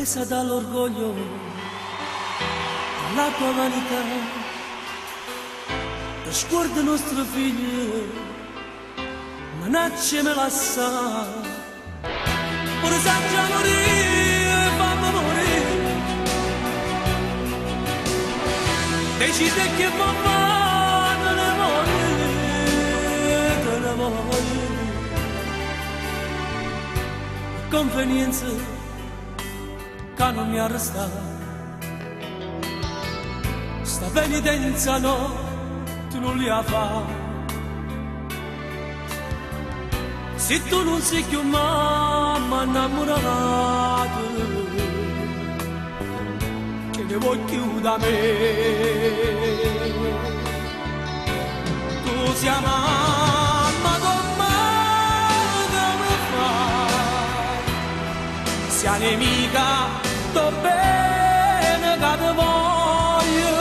presa dall'orgoglio, la tua vanità, per sguardo nostro figlio, manacce me la sa, ora sa già morire, fammi morire, decide che va te ne voglio, te ne voglio, convenienza che non mi arresta, sta penitenza no, tu non li ha fa. Se tu non sei più mamma innamorata, che ne vuoi più da me? Tu sei mamma, come fai? Sei nemica, sto bene che ti voglio,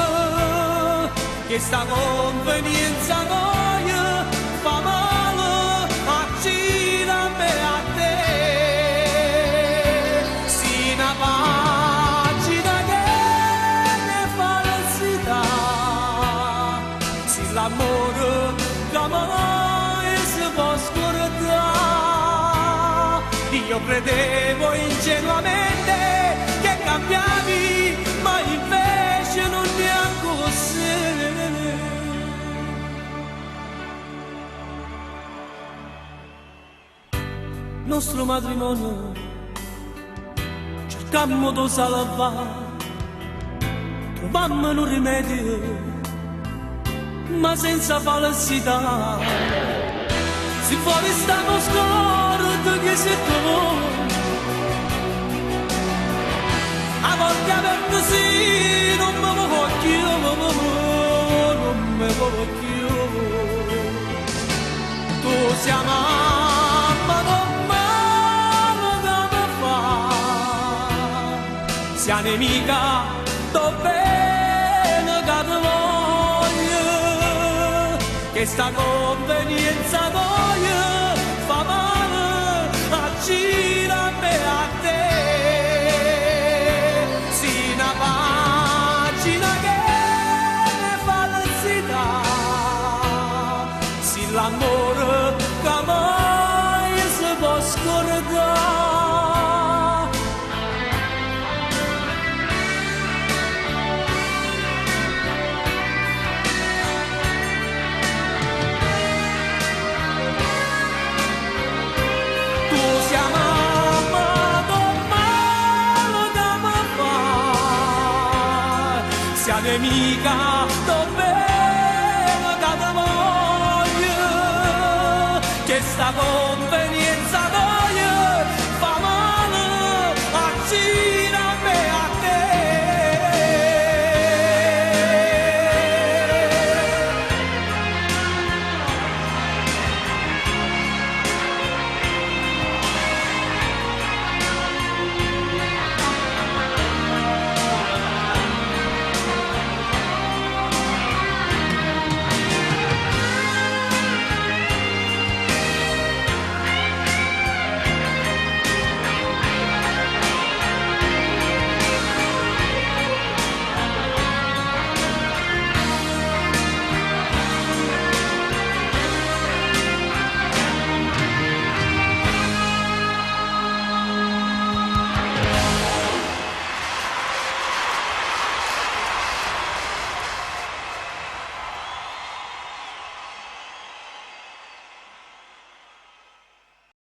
che sta convenienza noia fa male a gira me a te. Si una pagina che ne falsità, si l'amore che mai si può scordare. Io credevo ingenuamente che cambiavi, ma invece non è così. Nostro matrimonio cercammo di salvare, trovammo un rimedio, ma senza falsità. Se fuori stiamo scordo che sei tu, a volte aperto sì, non me lo voglio, non me lo voglio. Tu sei mamma, non male come fa, sei nemica, sto bene che ti voglio, che sta convenienza voglio fa male a gira me a te. Si una pagina che ne falsità, si l'amore che mai si può scordare. Sia nemica, sto bene che ti voglio, che sta con me.